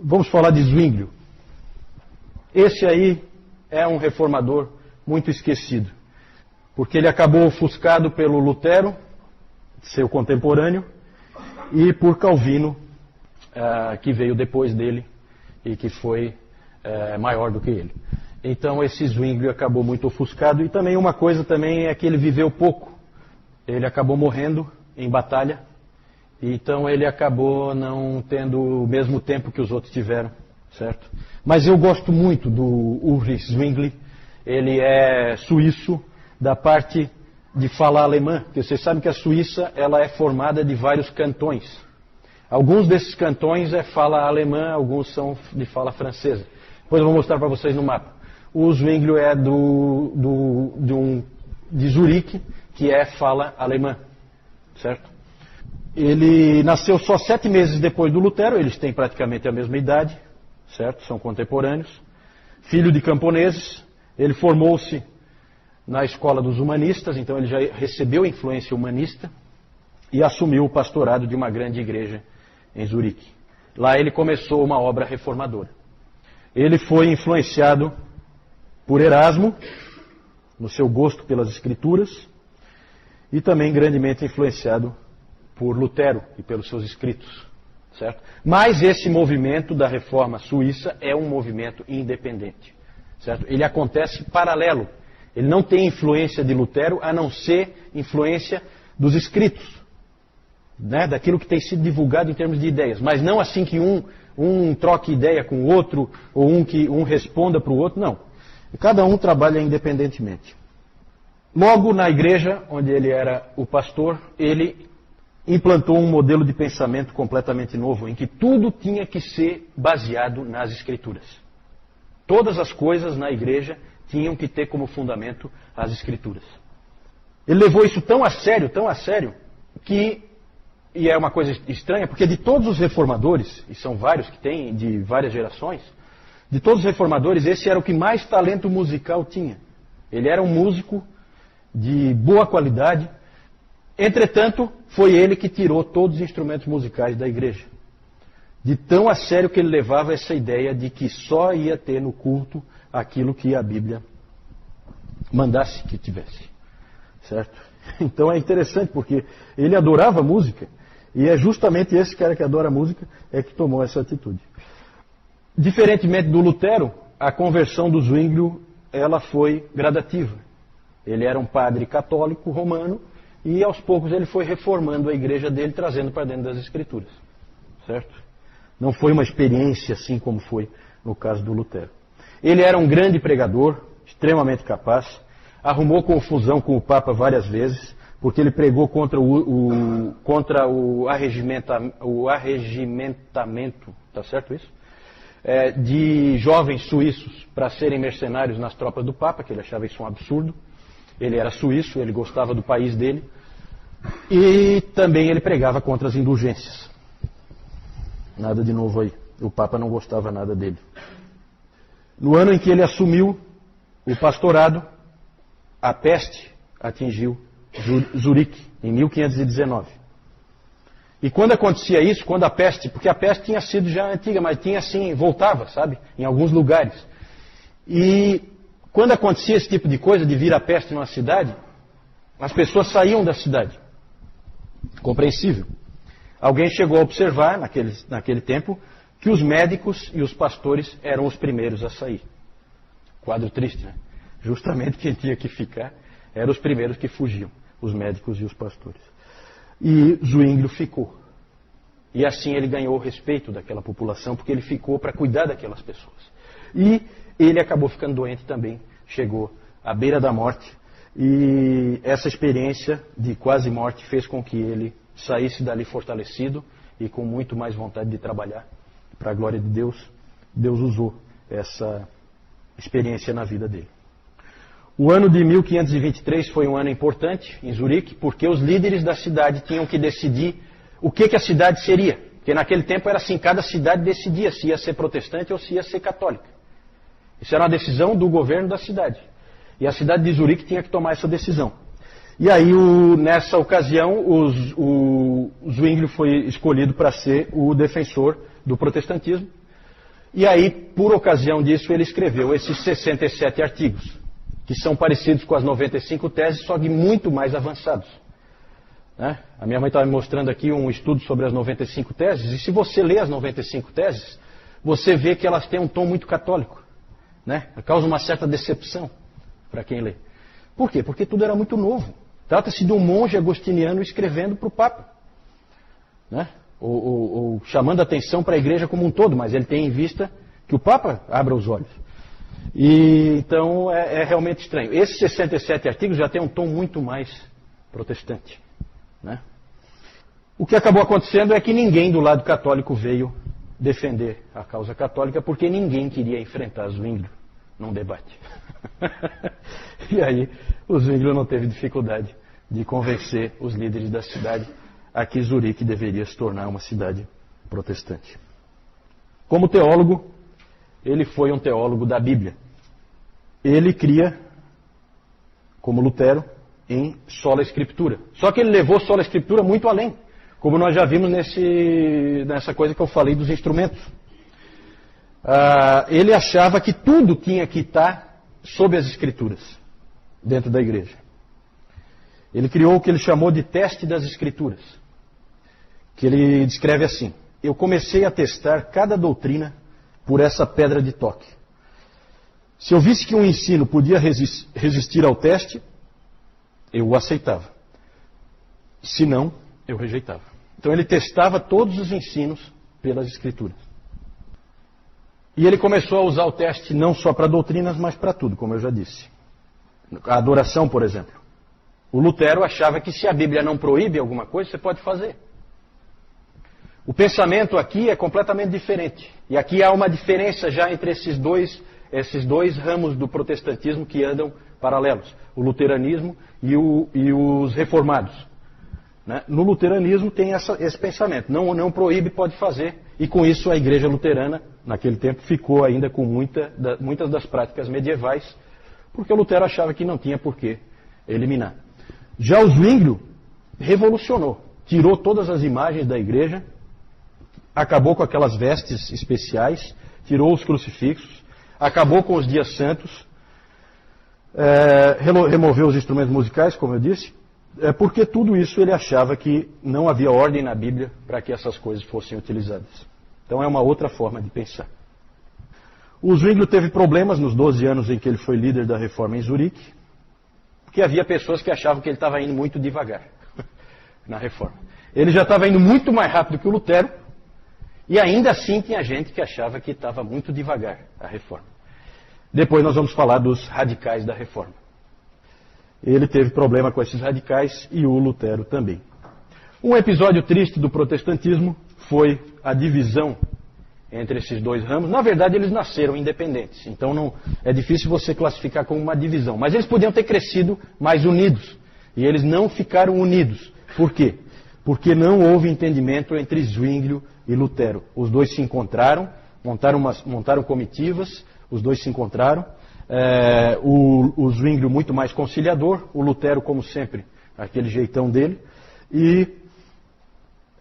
vamos falar de Zwinglio. Esse aí é um reformador muito esquecido, porque ele acabou ofuscado pelo Lutero, seu contemporâneo, e por Calvino, que veio depois dele e que foi maior do que ele. Então esse Zwinglio acabou muito ofuscado. E também uma coisa também é que ele viveu pouco. Ele acabou morrendo em batalha. Então ele acabou não tendo o mesmo tempo que os outros tiveram, certo? Mas eu gosto muito do Ulrich Zwingli. Ele é suíço da parte de fala alemã. Porque vocês sabem que a Suíça ela é formada de vários cantões. Alguns desses cantões é fala alemã, alguns são de fala francesa. Depois eu vou mostrar para vocês no mapa. O Zwinglio é de Zurique, que é fala alemã, certo? Ele nasceu só 7 meses depois do Lutero, eles têm praticamente a mesma idade, certo? São contemporâneos. Filho de camponeses, ele formou-se na escola dos humanistas, então ele já recebeu influência humanista e assumiu o pastorado de uma grande igreja em Zurique. Lá ele começou uma obra reformadora. Ele foi influenciado por Erasmo, no seu gosto pelas escrituras, e também grandemente influenciado por Lutero e pelos seus escritos, certo? Mas esse movimento da reforma suíça é um movimento independente, certo? Ele acontece paralelo. Ele não tem influência de Lutero, a não ser influência dos escritos, né? Daquilo que tem sido divulgado em termos de ideias. Mas não assim que um troque ideia com o outro, ou que um responda para o outro, não. Cada um trabalha independentemente. Logo na igreja, onde ele era o pastor, ele implantou um modelo de pensamento completamente novo, em que tudo tinha que ser baseado nas Escrituras. Todas as coisas na igreja tinham que ter como fundamento as Escrituras. Ele levou isso tão a sério, que, e é uma coisa estranha, porque de todos os reformadores, e são vários que tem, de várias gerações, de todos os reformadores, esse era o que mais talento musical tinha. Ele era um músico de boa qualidade. Entretanto, foi ele que tirou todos os instrumentos musicais da igreja. De tão a sério que ele levava essa ideia de que só ia ter no culto aquilo que a Bíblia mandasse que tivesse. Certo? Então é interessante, porque ele adorava música, e é justamente esse cara que adora música é que tomou essa atitude. Diferentemente do Lutero, a conversão do Zwinglio ela foi gradativa. Ele era um padre católico romano e aos poucos ele foi reformando a igreja dele, trazendo para dentro das Escrituras. Certo? Não foi uma experiência assim como foi no caso do Lutero. Ele era um grande pregador, extremamente capaz, arrumou confusão com o Papa várias vezes, porque ele pregou contra o arregimentamento, tá certo isso? De jovens suíços para serem mercenários nas tropas do Papa, que ele achava isso um absurdo. Ele era suíço, ele gostava do país dele. E também ele pregava contra as indulgências. Nada de novo aí. O Papa não gostava nada dele. No ano em que ele assumiu o pastorado, a peste atingiu Zurique, em 1519. E quando acontecia isso, quando a peste, porque a peste tinha sido já antiga, mas tinha assim, voltava, sabe, em alguns lugares. E quando acontecia esse tipo de coisa, de vir a peste numa cidade, as pessoas saíam da cidade. Compreensível. Alguém chegou a observar, naquele tempo, que os médicos e os pastores eram os primeiros a sair. Quadro triste, né? Justamente quem tinha que ficar eram os primeiros que fugiam, os médicos e os pastores. E Zwinglio ficou. E assim ele ganhou o respeito daquela população, porque ele ficou para cuidar daquelas pessoas. E ele acabou ficando doente também, chegou à beira da morte. E essa experiência de quase morte fez com que ele saísse dali fortalecido e com muito mais vontade de trabalhar. Para a glória de Deus, Deus usou essa experiência na vida dele. O ano de 1523 foi um ano importante em Zurique, porque os líderes da cidade tinham que decidir o que a cidade seria. Porque naquele tempo era assim, cada cidade decidia se ia ser protestante ou se ia ser católica. Isso era uma decisão do governo da cidade. E a cidade de Zurique tinha que tomar essa decisão. E aí, nessa ocasião, o Zwinglio foi escolhido para ser o defensor do protestantismo. E aí, por ocasião disso, ele escreveu esses 67 artigos, que são parecidos com as 95 teses, só que muito mais avançados. Né? A minha mãe estava me mostrando aqui um estudo sobre as 95 teses, e se você lê as 95 teses, você vê que elas têm um tom muito católico. Né? Causa uma certa decepção para quem lê. Por quê? Porque tudo era muito novo. Trata-se de um monge agostiniano escrevendo para o Papa. Né? Ou chamando a atenção para a igreja como um todo, mas ele tem em vista que o Papa abra os olhos. E então é realmente estranho. Esses 67 artigos já têm um tom muito mais protestante. Né? O que acabou acontecendo é que ninguém do lado católico veio defender a causa católica, porque ninguém queria enfrentar Zwinglio num debate. E aí o Zwinglio não teve dificuldade de convencer os líderes da cidade a que Zurique deveria se tornar uma cidade protestante. Como teólogo, ele foi um teólogo da Bíblia. Ele cria, como Lutero, em sola escritura. Só que ele levou sola escritura muito além, como nós já vimos nessa coisa que eu falei dos instrumentos. Ele achava que tudo tinha que estar sob as escrituras, dentro da igreja. Ele criou o que ele chamou de teste das escrituras, que ele descreve assim: eu comecei a testar cada doutrina por essa pedra de toque. Se eu visse que um ensino podia resistir ao teste, eu o aceitava. Se não, eu rejeitava. Então ele testava todos os ensinos pelas escrituras. E ele começou a usar o teste não só para doutrinas, mas para tudo, como eu já disse. A adoração, por exemplo. O Lutero achava que se a Bíblia não proíbe alguma coisa, você pode fazer. O pensamento aqui é completamente diferente. E aqui há uma diferença já entre esses dois ramos do protestantismo que andam paralelos. O luteranismo e os reformados. Né? No luteranismo tem esse pensamento. Não proíbe, pode fazer. E com isso a igreja luterana, naquele tempo, ficou ainda com muitas das práticas medievais, porque o Lutero achava que não tinha por que eliminar. Já o Zwinglio revolucionou. Tirou todas as imagens da igreja, acabou com aquelas vestes especiais, tirou os crucifixos, acabou com os dias santos, removeu os instrumentos musicais, como eu disse, porque tudo isso ele achava que não havia ordem na Bíblia para que essas coisas fossem utilizadas. Então é uma outra forma de pensar. O Zwinglio teve problemas nos 12 anos em que ele foi líder da reforma em Zurique, porque havia pessoas que achavam que ele estava indo muito devagar na reforma. Ele já estava indo muito mais rápido que o Lutero, e ainda assim tinha gente que achava que estava muito devagar a reforma. Depois nós vamos falar dos radicais da reforma. Ele teve problema com esses radicais e o Lutero também. Um episódio triste do protestantismo foi a divisão entre esses dois ramos. Na verdade, eles nasceram independentes, então não é difícil você classificar como uma divisão. Mas eles podiam ter crescido mais unidos, e eles não ficaram unidos. Por quê? Porque não houve entendimento entre Zwinglio e Lutero. Os dois se encontraram, montaram comitivas, os dois se encontraram. O Zwinglio muito mais conciliador, o Lutero, como sempre, aquele jeitão dele. E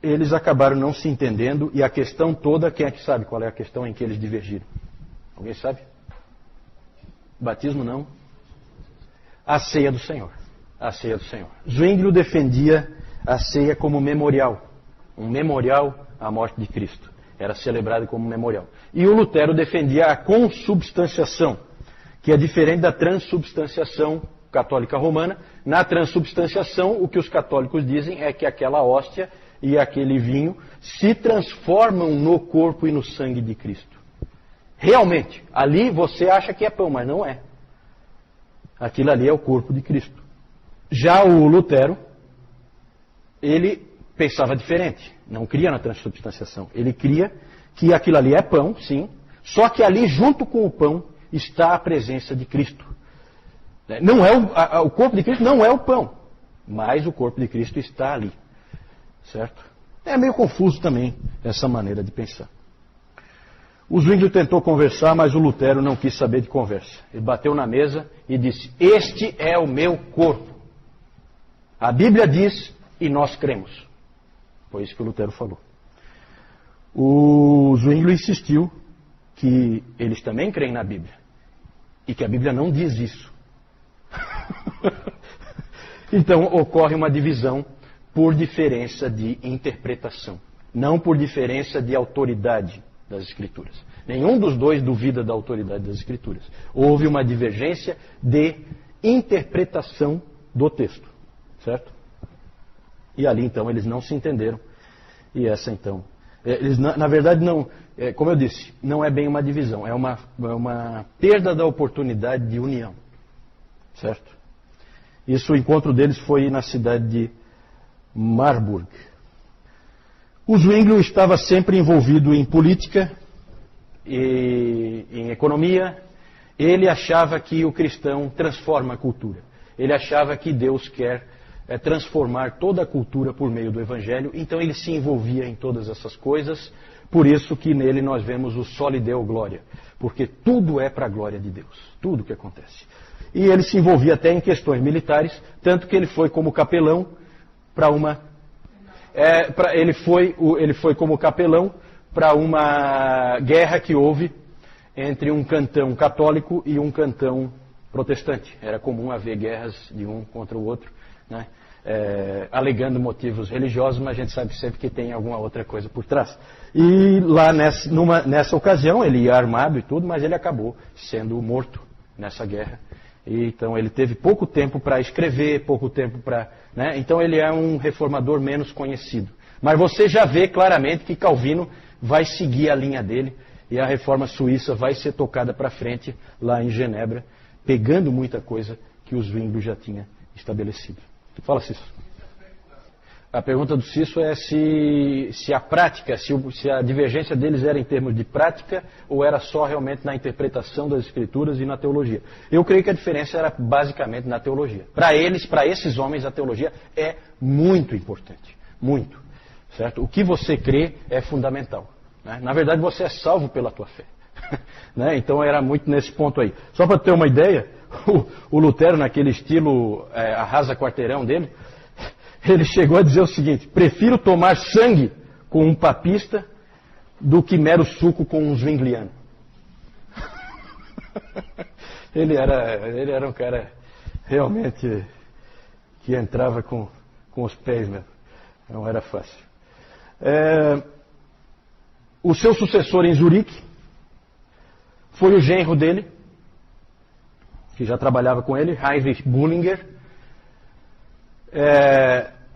eles acabaram não se entendendo, e a questão toda, quem é que sabe qual é a questão em que eles divergiram? Alguém sabe? Batismo não. A ceia do Senhor. A ceia do Senhor. Zwinglio defendia a ceia como memorial. Um memorial à morte de Cristo. Era celebrado como memorial. E o Lutero defendia a consubstanciação, que é diferente da transubstanciação católica romana. Na transubstanciação, o que os católicos dizem é que aquela hóstia e aquele vinho se transformam no corpo e no sangue de Cristo. Realmente, ali você acha que é pão, mas não é. Aquilo ali é o corpo de Cristo. Já o Lutero, ele pensava diferente. Não cria na transubstanciação. Ele cria que aquilo ali é pão, sim, só que ali junto com o pão está a presença de Cristo. Não é o corpo de Cristo não é o pão, mas o corpo de Cristo está ali. Certo? É meio confuso também essa maneira de pensar. O Zwinglio tentou conversar, mas o Lutero não quis saber de conversa. Ele bateu na mesa e disse: este é o meu corpo. A Bíblia diz e nós cremos. Foi isso que o Lutero falou. O Zwinglio insistiu que eles também creem na Bíblia. E que a Bíblia não diz isso. Então ocorre uma divisão por diferença de interpretação, não por diferença de autoridade das Escrituras. Nenhum dos dois duvida da autoridade das Escrituras. Houve uma divergência de interpretação do texto, certo? E ali então eles não se entenderam. E essa então, eles na verdade não, como eu disse, não é bem uma divisão, é uma perda da oportunidade de união, certo? Isso, o encontro deles foi na cidade de Marburg. O Zwinglio estava sempre envolvido em política e em economia. Ele achava que o cristão transforma a cultura. Ele achava que Deus quer transformar toda a cultura por meio do Evangelho. Então ele se envolvia em todas essas coisas. Por isso que nele nós vemos o soli Deo glória. Porque tudo é para a glória de Deus. Tudo que acontece. E ele se envolvia até em questões militares, tanto que ele foi como capelão para uma... ele foi como capelão para uma guerra que houve entre um cantão católico e um cantão protestante. Era comum haver guerras de um contra o outro, né? Alegando motivos religiosos, mas a gente sabe sempre que tem alguma outra coisa por trás. E lá nessa ocasião, ele ia armado e tudo, mas ele acabou sendo morto nessa guerra. E, então ele teve pouco tempo para escrever, pouco tempo para... né? Então ele é um reformador menos conhecido. Mas você já vê claramente que Calvino vai seguir a linha dele e a reforma suíça vai ser tocada para frente lá em Genebra, pegando muita coisa que os Zwinglio já tinha estabelecido. Fala, Cício. A pergunta do Cício é se a prática, se a divergência deles era em termos de prática ou era só realmente na interpretação das Escrituras e na teologia. Eu creio que a diferença era basicamente na teologia. Para eles, para esses homens, a teologia é muito importante. Muito. Certo? O que você crê é fundamental. Né? Na verdade, você é salvo pela tua fé. Né? Então era muito nesse ponto aí. Só para ter uma ideia, o Lutero, naquele estilo arrasa quarteirão dele, ele chegou a dizer o seguinte: prefiro tomar sangue com um papista do que mero suco com um zwingliano. Ele era um cara realmente que entrava com os pés mesmo. Não era fácil. O seu sucessor em Zurique foi o genro dele, que já trabalhava com ele, Heinrich Bullinger.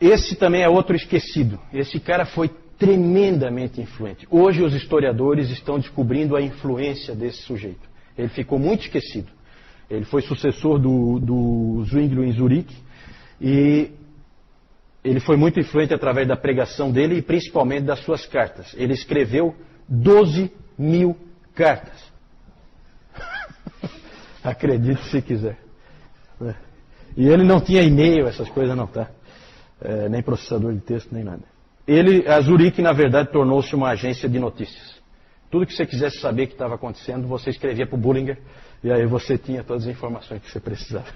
Esse também é outro esquecido. Esse cara foi tremendamente influente. Hoje os historiadores estão descobrindo a influência desse sujeito. Ele ficou muito esquecido. Ele foi sucessor do Zwinglio em Zurique e ele foi muito influente através da pregação dele e principalmente das suas cartas. Ele escreveu 12.000 cartas. Acredite se quiser. E ele não tinha e-mail, essas coisas não, tá? Nem processador de texto, nem nada. A Zurique, na verdade, tornou-se uma agência de notícias. Tudo que você quisesse saber que estava acontecendo, você escrevia para o Bullinger, e aí você tinha todas as informações que você precisava.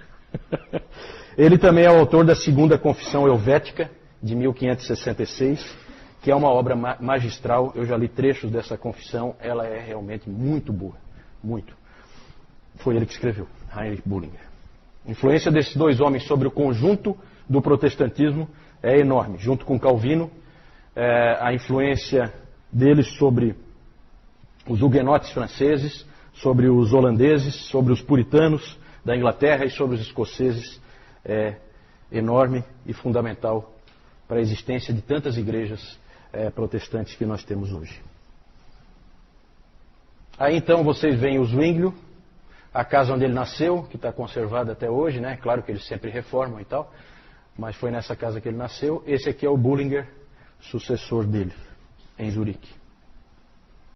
Ele também é o autor da Segunda Confissão Helvética, de 1566, que é uma obra magistral. Eu já li trechos dessa confissão, ela é realmente muito boa. Muito. Foi ele que escreveu, Heinrich Bullinger. A influência desses dois homens sobre o conjunto do protestantismo é enorme. Junto com Calvino, a influência deles sobre os huguenotes franceses, sobre os holandeses, sobre os puritanos da Inglaterra e sobre os escoceses é enorme e fundamental para a existência de tantas igrejas protestantes que nós temos hoje. Aí então vocês veem o Zwinglio, a casa onde ele nasceu, que está conservada até hoje, né? Claro que eles sempre reformam e tal, mas foi nessa casa que ele nasceu. Esse aqui é o Bullinger, sucessor dele, em Zurique.